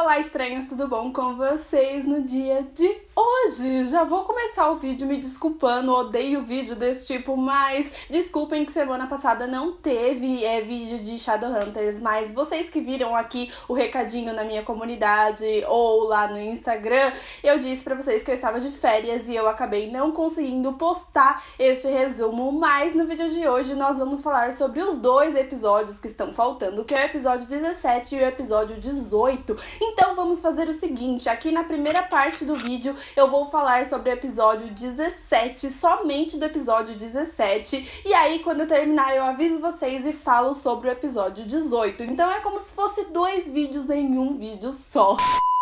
Olá, estranhos, tudo bom com vocês no dia de hoje? Já vou começar o vídeo me desculpando, odeio vídeo desse tipo, mas desculpem que semana passada não teve vídeo de Shadowhunters, mas vocês que viram aqui o recadinho na minha comunidade ou lá no Instagram, eu disse pra vocês que eu estava de férias e eu acabei não conseguindo postar este resumo, mas no vídeo de hoje nós vamos falar sobre os dois episódios que estão faltando, que é o episódio 17 e o episódio 18. Então vamos fazer o seguinte, aqui na primeira parte do vídeo eu vou falar sobre o episódio 17, somente do episódio 17, e aí quando eu terminar eu aviso vocês e falo sobre o episódio 18. Então é como se fosse dois vídeos em um vídeo só.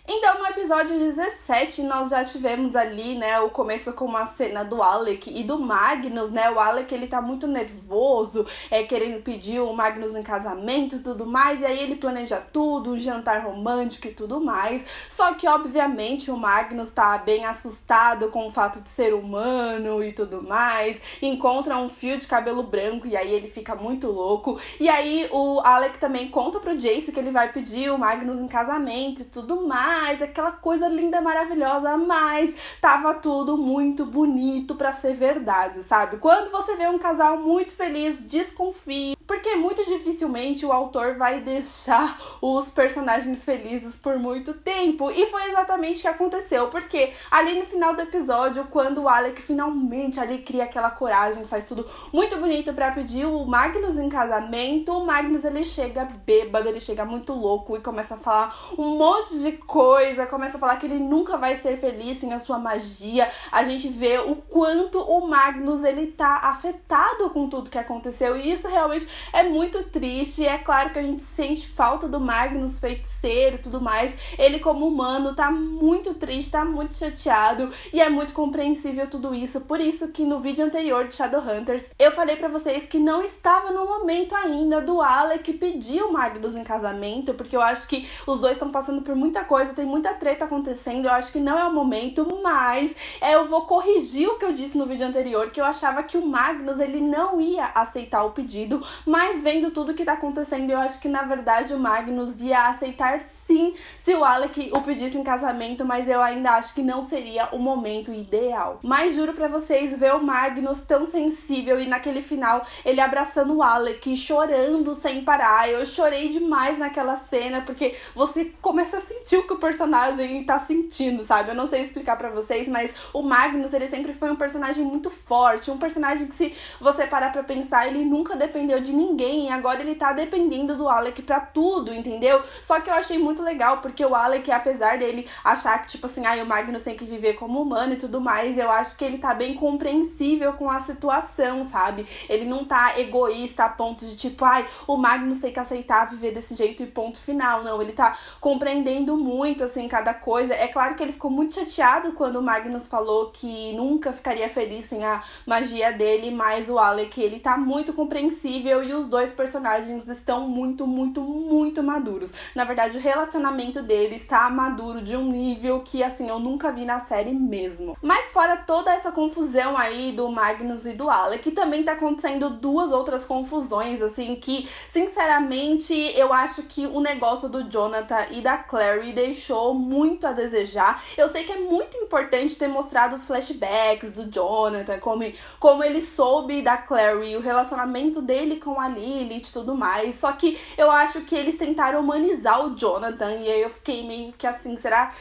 Então, no episódio 17, nós já tivemos ali, né, o começo com uma cena do Alec e do Magnus, né, o Alec, ele tá muito nervoso, querendo pedir o Magnus em casamento e tudo mais, e aí ele planeja tudo, um jantar romântico e tudo mais, só que, obviamente, o Magnus tá bem assustado com o fato de ser humano e tudo mais, encontra um fio de cabelo branco e aí ele fica muito louco, e aí o Alec também conta pro Jace que ele vai pedir o Magnus em casamento e tudo mais, aquela coisa linda, maravilhosa, mas tava tudo muito bonito pra ser verdade, sabe? Quando você vê um casal muito feliz, desconfie, porque muito dificilmente o autor vai deixar os personagens felizes por muito tempo, e foi exatamente o que aconteceu, porque ali no final do episódio, quando o Alec finalmente ali cria aquela coragem, faz tudo muito bonito pra pedir o Magnus em casamento, o Magnus ele chega bêbado, ele chega muito louco e começa a falar um monte de coisa, começa a falar que ele nunca vai ser feliz sem a sua magia. A gente vê o quanto o Magnus ele tá afetado com tudo que aconteceu, e isso realmente é muito triste. É claro que a gente sente falta do Magnus feiticeiro e tudo mais, ele como humano tá muito triste, tá muito chateado, e é muito compreensível tudo isso. Por isso que no vídeo anterior de Shadowhunters eu falei pra vocês que não estava no momento ainda do Alec pedir o Magnus em casamento, porque eu acho que os dois estão passando por muita coisa, tem muita treta acontecendo, eu acho que não é o momento, mas eu vou corrigir o que eu disse no vídeo anterior, que eu achava que o Magnus ele não ia aceitar o pedido, mas vendo tudo que tá acontecendo, eu acho que na verdade o Magnus ia aceitar sim se o Alec o pedisse em casamento, mas eu ainda acho que não seria o momento ideal. Mas juro pra vocês, ver o Magnus tão sensível e naquele final ele abraçando o Alec, chorando sem parar, eu chorei demais naquela cena, porque você começa a sentir o que o personagem tá sentindo, sabe? Eu não sei explicar pra vocês, mas o Magnus, ele sempre foi um personagem muito forte, um personagem que, se você parar pra pensar, ele nunca dependeu de ninguém, e agora ele tá dependendo do Alec pra tudo, entendeu? Só que eu achei muito legal, porque o Alec, apesar dele achar que, tipo assim, o Magnus tem que viver como humano e tudo mais, eu acho que ele tá bem compreensível com a situação, sabe? Ele não tá egoísta a ponto de, tipo, o Magnus tem que aceitar viver desse jeito e ponto final, não, ele tá compreendendo muito, assim, cada coisa. É claro que ele ficou muito chateado quando o Magnus falou que nunca ficaria feliz sem a magia dele, mas o Alec, ele tá muito compreensível e os dois personagens estão muito, muito, muito maduros. Na verdade, o relacionamento deles tá maduro de um nível que, assim, eu nunca vi na série mesmo. Mas fora toda essa confusão aí do Magnus e do Alec, também tá acontecendo duas outras confusões, assim, que, sinceramente, eu acho que o negócio do Jonathan e da Clary deixou muito a desejar. Eu sei que é muito importante ter mostrado os flashbacks do Jonathan, como ele soube da Clary, o relacionamento dele com a Lilith e tudo mais, só que eu acho que eles tentaram humanizar o Jonathan, e aí eu fiquei meio que assim, será...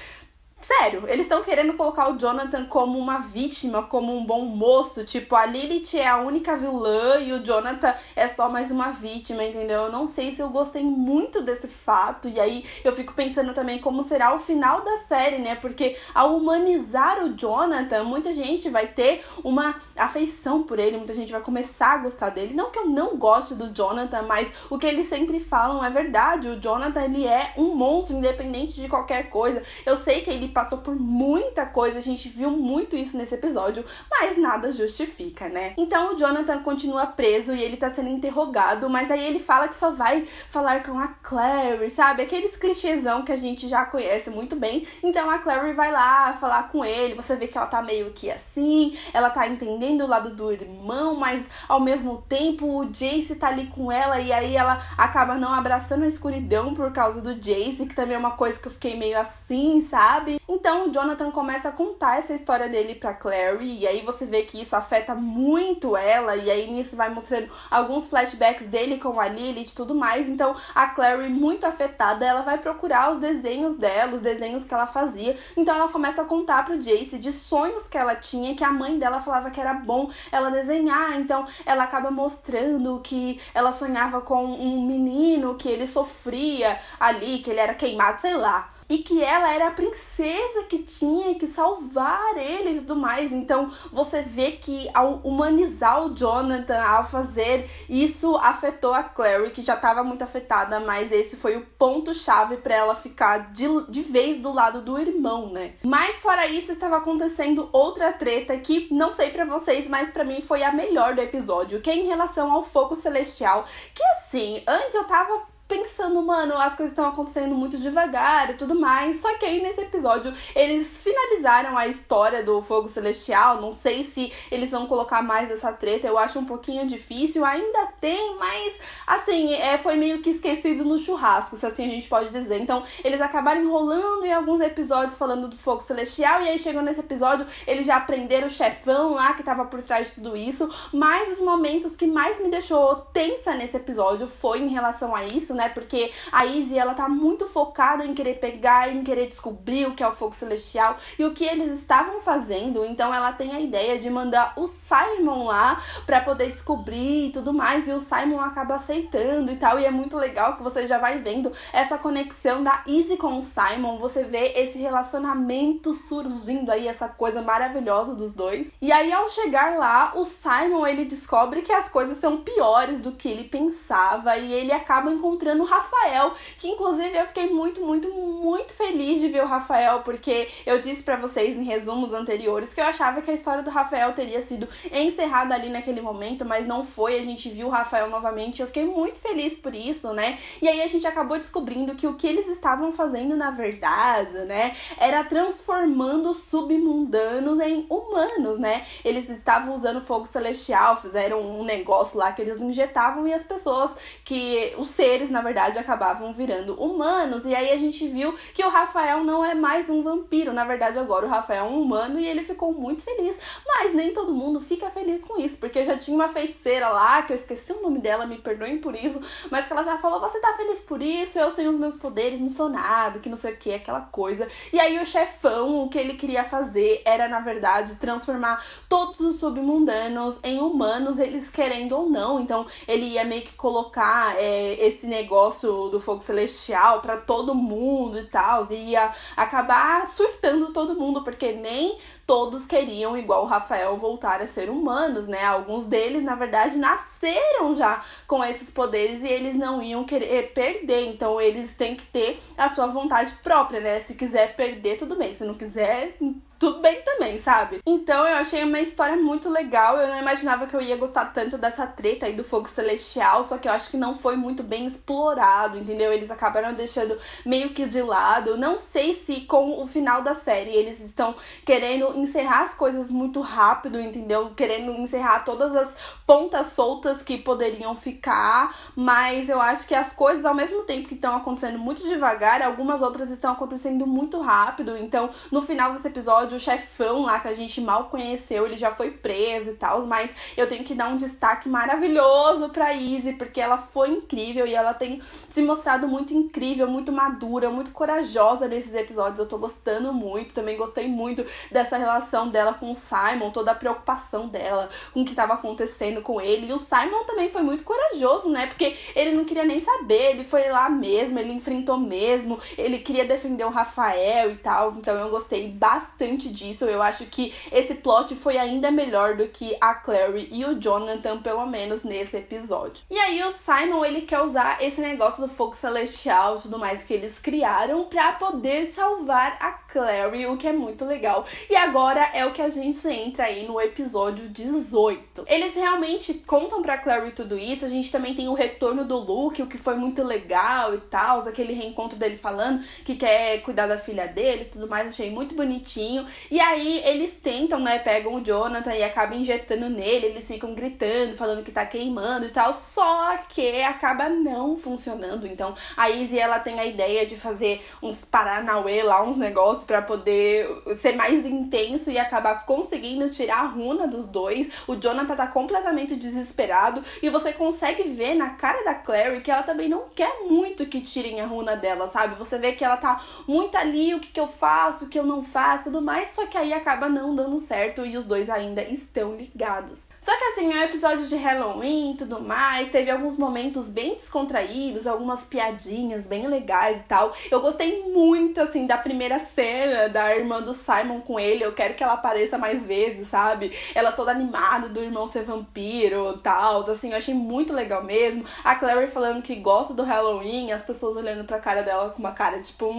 Sério, eles estão querendo colocar o Jonathan como uma vítima, como um bom moço, tipo, a Lilith é a única vilã e o Jonathan é só mais uma vítima, entendeu? Eu não sei se eu gostei muito desse fato, e aí eu fico pensando também como será o final da série, né? Porque ao humanizar o Jonathan, muita gente vai ter uma afeição por ele, muita gente vai começar a gostar dele. Não que eu não goste do Jonathan, mas o que eles sempre falam é verdade, o Jonathan, ele é um monstro independente de qualquer coisa. Eu sei que ele passou por muita coisa, a gente viu muito isso nesse episódio, mas nada justifica, né? Então o Jonathan continua preso e ele tá sendo interrogado, mas aí ele fala que só vai falar com a Clary, sabe? Aqueles clichêzão que a gente já conhece muito bem. Então a Clary vai lá falar com ele, você vê que ela tá meio que assim, ela tá entendendo o lado do irmão, mas ao mesmo tempo o Jace tá ali com ela e aí ela acaba não abraçando a escuridão por causa do Jace, que também é uma coisa que eu fiquei meio assim, sabe? Então o Jonathan começa a contar essa história dele pra Clary, e aí você vê que isso afeta muito ela, e aí nisso vai mostrando alguns flashbacks dele com a Lilith e tudo mais. Então a Clary, muito afetada, ela vai procurar os desenhos dela, os desenhos que ela fazia. Então ela começa a contar pro Jace de sonhos que ela tinha, que a mãe dela falava que era bom ela desenhar. Então ela acaba mostrando que ela sonhava com um menino, que ele sofria ali, que ele era queimado, sei lá. E que ela era a princesa que tinha que salvar ele e tudo mais. Então você vê que ao humanizar o Jonathan, ao fazer isso, afetou a Clary, que já estava muito afetada, mas esse foi o ponto-chave para ela ficar de vez do lado do irmão, né? Mas fora isso, estava acontecendo outra treta que, não sei pra vocês, mas pra mim foi a melhor do episódio, que é em relação ao fogo celestial. Que assim, antes eu tava pensando, mano, as coisas estão acontecendo muito devagar e tudo mais. Só que aí nesse episódio eles finalizaram a história do fogo celestial. Não sei se eles vão colocar mais dessa treta, eu acho um pouquinho difícil. Ainda tem, mas assim, foi meio que esquecido no churrasco, se assim a gente pode dizer. Então eles acabaram enrolando em alguns episódios falando do fogo celestial, e aí chegou nesse episódio, eles já prenderam o chefão lá que tava por trás de tudo isso. Mas os momentos que mais me deixou tensa nesse episódio foi em relação a isso, né? Porque a Izzy, ela tá muito focada em querer pegar, em querer descobrir o que é o fogo celestial e o que eles estavam fazendo. Então ela tem a ideia de mandar o Simon lá pra poder descobrir e tudo mais, e o Simon acaba aceitando e tal, e é muito legal que você já vai vendo essa conexão da Izzy com o Simon. Você vê esse relacionamento surgindo aí, essa coisa maravilhosa dos dois. E aí ao chegar lá, o Simon, ele descobre que as coisas são piores do que ele pensava, e ele acaba encontrando o Rafael, que inclusive eu fiquei muito feliz de ver o Rafael, porque eu disse pra vocês em resumos anteriores que eu achava que a história do Rafael teria sido encerrada ali naquele momento, mas não foi. A gente viu o Rafael novamente, eu fiquei muito feliz por isso, né? E aí a gente acabou descobrindo que o que eles estavam fazendo na verdade, né, era transformando submundanos em humanos, né? Eles estavam usando fogo celestial, fizeram um negócio lá que eles injetavam, e as pessoas, que os seres, na verdade, acabavam virando humanos. E aí a gente viu que o Rafael não é mais um vampiro. Na verdade, agora o Rafael é um humano, e ele ficou muito feliz. Mas nem todo mundo fica feliz com isso, porque já tinha uma feiticeira lá, que eu esqueci o nome dela, me perdoem por isso, mas que ela já falou: você tá feliz por isso? Eu sem os meus poderes não sou nada, que não sei o que, aquela coisa. E aí o chefão, o que ele queria fazer era, na verdade, transformar todos os submundanos em humanos, eles querendo ou não. Então ele ia meio que colocar esse negócio do fogo celestial pra todo mundo e tal, e ia acabar surtando todo mundo, porque nem todos queriam, igual o Rafael, voltar a ser humanos, né? Alguns deles, na verdade, nasceram já com esses poderes e eles não iam querer perder. Então eles têm que ter a sua vontade própria, né? Se quiser perder, tudo bem. Se não quiser, tudo bem também, sabe? Então eu achei uma história muito legal. Eu não imaginava que eu ia gostar tanto dessa treta aí do fogo celestial, só que eu acho que não foi muito bem explorado, entendeu? Eles acabaram deixando meio que de lado. Não sei se com o final da série eles estão querendo encerrar as coisas muito rápido, entendeu? Querendo encerrar todas as pontas soltas que poderiam ficar, mas eu acho que as coisas, ao mesmo tempo que estão acontecendo muito devagar, algumas outras estão acontecendo muito rápido. Então no final desse episódio, o chefão lá, que a gente mal conheceu, ele já foi preso e tal, mas eu tenho que dar um destaque maravilhoso pra Izzy, porque ela foi incrível e ela tem se mostrado muito incrível, muito madura, muito corajosa nesses episódios. Eu tô gostando muito, também gostei muito dessa relação dela com o Simon, toda a preocupação dela com o que tava acontecendo com ele. E o Simon também foi muito corajoso, né, porque ele não queria nem saber, ele foi lá mesmo, ele enfrentou mesmo, ele queria defender o Rafael e tal. Então eu gostei bastante bastante disso. Eu acho que esse plot foi ainda melhor do que a Clary e o Jonathan, pelo menos nesse episódio. E aí o Simon, ele quer usar esse negócio do fogo celestial e tudo mais que eles criaram pra poder salvar a Clary, o que é muito legal. E agora é o que a gente entra aí no episódio 18. Eles realmente contam pra Clary tudo isso. A gente também tem o retorno do Luke, o que foi muito legal e tal, aquele reencontro dele falando que quer cuidar da filha dele e tudo mais, achei muito bonitinho. E aí eles tentam, né, pegam o Jonathan e acabam injetando nele, eles ficam gritando, falando que tá queimando e tal, só que acaba não funcionando. Então a Izzy, ela tem a ideia de fazer uns paranauê lá, uns negócios pra poder ser mais intenso e acabar conseguindo tirar a runa dos dois. O Jonathan tá completamente desesperado e você consegue ver na cara da Clary que ela também não quer muito que tirem a runa dela, sabe? Você vê que ela tá muito ali, o que eu faço, o que eu não faço, tudo mais, só que aí acaba não dando certo e os dois ainda estão ligados. Só que assim, é um episódio de Halloween e tudo mais, teve alguns momentos bem descontraídos, algumas piadinhas bem legais e tal. Eu gostei muito, assim, da primeira cena da irmã do Simon com ele, eu quero que ela apareça mais vezes, sabe? Ela toda animada do irmão ser vampiro e tal, assim, eu achei muito legal mesmo. A Clary falando que gosta do Halloween, as pessoas olhando pra cara dela com uma cara, tipo,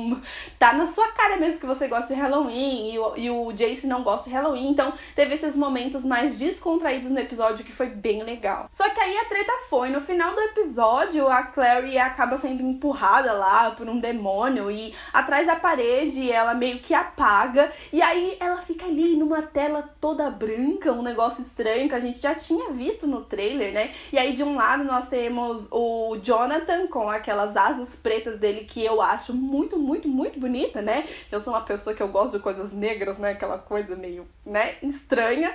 tá na sua cara mesmo que você gosta de Halloween, e o Jace não gosta de Halloween, então teve esses momentos mais descontraídos no episódio que foi bem legal. Só que aí a treta foi, no final do episódio, a Clary acaba sendo empurrada lá por um demônio e atrás da parede ela meio que apaga e aí ela fica ali numa tela toda branca, um negócio estranho que a gente já tinha visto no trailer, né? E aí de um lado nós temos o Jonathan com aquelas asas pretas dele que eu acho muito, muito, muito bonita, né? Eu sou uma pessoa que eu gosto de coisas negras, né? Aquela coisa meio, né, estranha.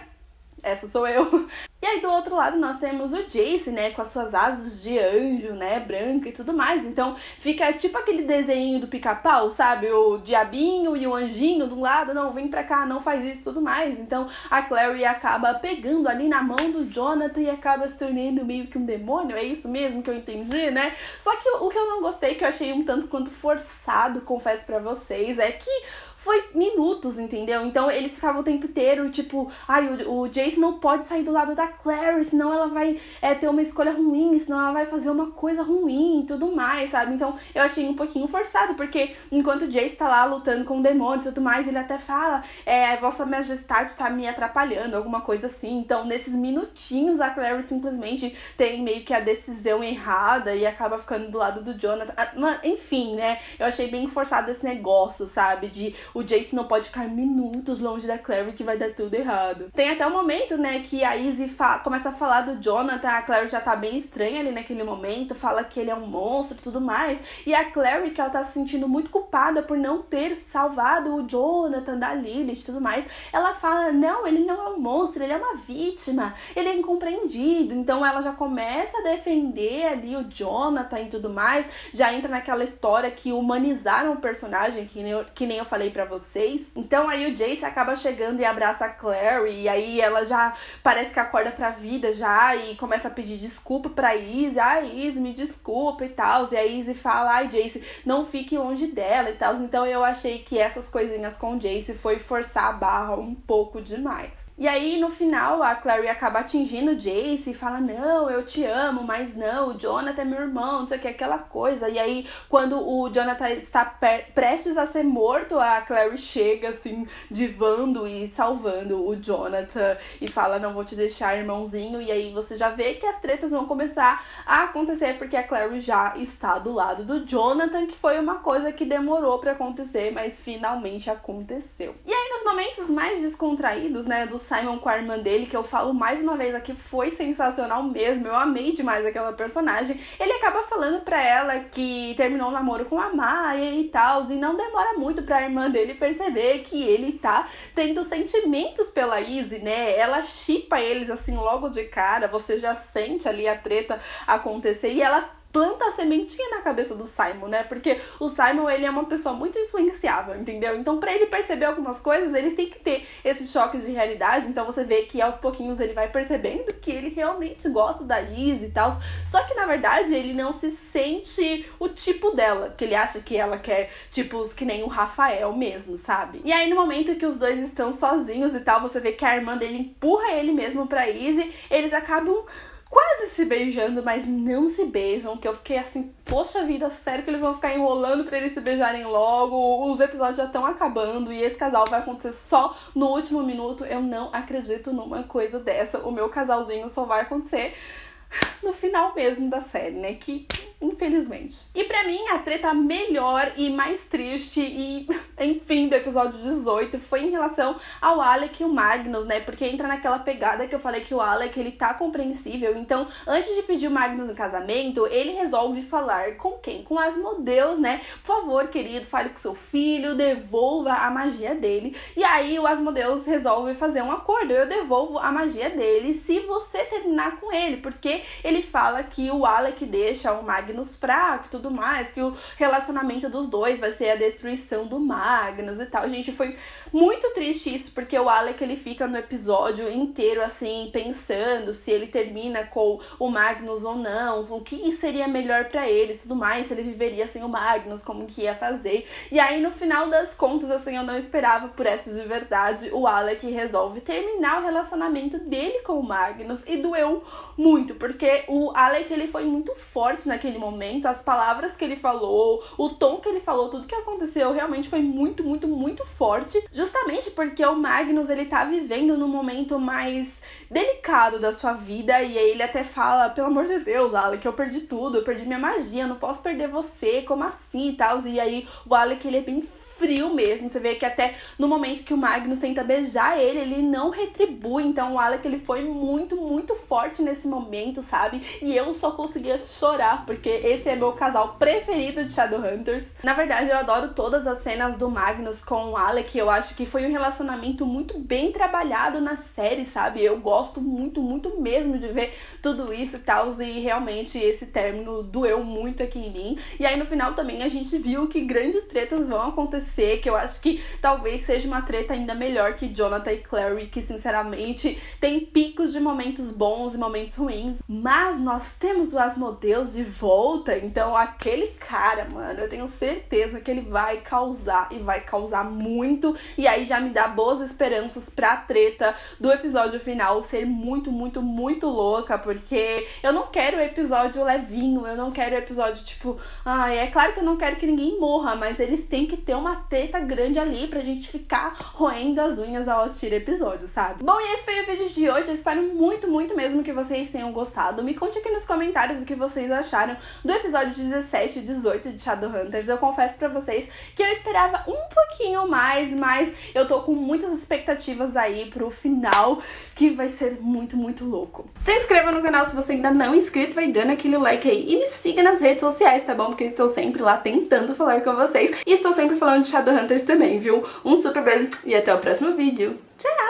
Essa sou eu. E aí do outro lado nós temos o Jace, né, com as suas asas de anjo, né, branca e tudo mais. Então fica tipo aquele desenho do Pica-Pau, sabe? O diabinho e o anjinho do lado, não, vem pra cá, não faz isso e tudo mais. Então a Clary acaba pegando ali na mão do Jonathan e acaba se tornando meio que um demônio. É isso mesmo que eu entendi, né? Só que o que eu não gostei, que eu achei um tanto quanto forçado, confesso pra vocês, é que foi minutos, entendeu? Então eles ficavam o tempo inteiro, tipo, ai, o Jace não pode sair do lado da Clary, senão ela vai ter uma escolha ruim, senão ela vai fazer uma coisa ruim e tudo mais, sabe? Então eu achei um pouquinho forçado, porque enquanto o Jace tá lá lutando com o demônio e tudo mais, ele até fala, Vossa Majestade tá me atrapalhando, alguma coisa assim. Então nesses minutinhos a Clary simplesmente tem meio que a decisão errada e acaba ficando do lado do Jonathan. Enfim, né? Eu achei bem forçado esse negócio, sabe? De o Jace não pode ficar minutos longe da Clary que vai dar tudo errado. Tem até o momento, né, que a Izzy começa a falar do Jonathan, a Clary já tá bem estranha ali naquele momento, fala que ele é um monstro e tudo mais, e a Clary, que ela tá se sentindo muito culpada por não ter salvado o Jonathan da Lilith e tudo mais, ela fala, não, ele não é um monstro, ele é uma vítima, ele é incompreendido. Então ela já começa a defender ali o Jonathan e tudo mais, já entra naquela história que humanizaram o personagem, que nem eu falei pra vocês. Então aí o Jace acaba chegando e abraça a Clary, e aí ela já parece que acorda pra vida já e começa a pedir desculpa pra Izzy. Izzy, me desculpa e tal. E a Izzy fala, Jace, não fique longe dela e tal. Então eu achei que essas coisinhas com o Jace foi forçar a barra um pouco demais. E aí, no final, a Clary acaba atingindo o Jace e fala, não, eu te amo, mas não, o Jonathan é meu irmão, não sei o que, aquela coisa. E aí, quando o Jonathan está prestes a ser morto, a Clary chega, assim, divando e salvando o Jonathan e fala, não vou te deixar, irmãozinho. E aí você já vê que as tretas vão começar a acontecer, porque a Clary já está do lado do Jonathan, que foi uma coisa que demorou pra acontecer, mas finalmente aconteceu. E aí, nos momentos mais descontraídos, né, do Simon com a irmã dele, que eu falo mais uma vez aqui, foi sensacional mesmo, eu amei demais aquela personagem. Ele acaba falando pra ela que terminou o namoro com a Maya e tal, e não demora muito pra irmã dele perceber que ele tá tendo sentimentos pela Izzy, né? Ela shippa eles assim logo de cara, você já sente ali a treta acontecer e ela planta a sementinha na cabeça do Simon, né? Porque o Simon, ele é uma pessoa muito influenciável, entendeu? Então, pra ele perceber algumas coisas, ele tem que ter esses choques de realidade. Então, você vê que aos pouquinhos ele vai percebendo que ele realmente gosta da Izzy e tal. Só que, na verdade, ele não se sente o tipo dela, porque ele acha que ela quer tipos que nem o Rafael mesmo, sabe? E aí, no momento que os dois estão sozinhos e tal, você vê que a irmã dele empurra ele mesmo pra Izzy, eles acabam quase se beijando, mas não se beijam, que eu fiquei assim, poxa vida, sério que eles vão ficar enrolando pra eles se beijarem logo, os episódios já estão acabando e esse casal vai acontecer só no último minuto. Eu não acredito numa coisa dessa, o meu casalzinho só vai acontecer no final mesmo da série, né, que infelizmente. E pra mim, a treta melhor e mais triste e, enfim, do episódio 18 foi em relação ao Alec e o Magnus, né, porque entra naquela pegada que eu falei que o Alec, ele tá compreensível, então, antes de pedir o Magnus em casamento, ele resolve falar com quem? Com Asmodeus, né, por favor, querido, fale com seu filho, devolva a magia dele, e aí o Asmodeus resolve fazer um acordo, eu devolvo a magia dele se você terminar com ele, porque ele fala que o Alec deixa o Magnus fraco e tudo mais, que o relacionamento dos dois vai ser a destruição do Magnus e tal. Gente, foi muito triste isso, porque o Alec, ele fica no episódio inteiro, assim, pensando se ele termina com o Magnus ou não, o que seria melhor pra ele e tudo mais, se ele viveria sem o Magnus, como que ia fazer. E aí, no final das contas, assim, eu não esperava por essa de verdade, o Alec resolve terminar o relacionamento dele com o Magnus e doeu muito, porque o Alec, ele foi muito forte naquele momento, as palavras que ele falou, o tom que ele falou, tudo que aconteceu realmente foi muito, muito, muito forte, justamente porque o Magnus, ele tá vivendo num momento mais delicado da sua vida, e aí ele até fala, pelo amor de Deus, Alec, eu perdi tudo, eu perdi minha magia, eu não posso perder você, como assim e tal, e aí o Alec, ele é bem frio mesmo, você vê que até no momento que o Magnus tenta beijar ele, ele não retribui, então o Alec, ele foi muito, muito forte nesse momento, sabe, e eu só conseguia chorar, porque esse é meu casal preferido de Shadowhunters. Na verdade, eu adoro todas as cenas do Magnus com o Alec, eu acho que foi um relacionamento muito bem trabalhado na série, sabe, eu gosto muito, muito mesmo de ver tudo isso e tal, e realmente esse término doeu muito aqui em mim, e aí no final também a gente viu que grandes tretas vão acontecer, que eu acho que talvez seja uma treta ainda melhor que Jonathan e Clary, que sinceramente tem picos de momentos bons e momentos ruins, mas nós temos o Asmodeus de volta, então aquele cara, mano, eu tenho certeza que ele vai causar, e vai causar muito, e aí já me dá boas esperanças pra treta do episódio final ser muito, muito, muito louca, porque eu não quero o episódio levinho, eu não quero o episódio tipo, é claro que eu não quero que ninguém morra, mas eles têm que ter uma treta grande ali pra gente ficar roendo as unhas ao assistir episódio, sabe? Bom, e esse foi o vídeo de hoje, eu espero muito, muito mesmo que vocês tenham gostado. Me conte aqui nos comentários o que vocês acharam do episódio 17 e 18 de Shadowhunters. Eu confesso pra vocês que eu esperava um pouquinho mais, mas eu tô com muitas expectativas aí pro final, que vai ser muito, muito louco. Se inscreva no canal se você ainda não é inscrito, vai dando aquele like aí, e me siga nas redes sociais, tá bom? Porque eu estou sempre lá tentando falar com vocês, e estou sempre falando de Shadowhunters também, viu? Um super beijo e até o próximo vídeo. Tchau!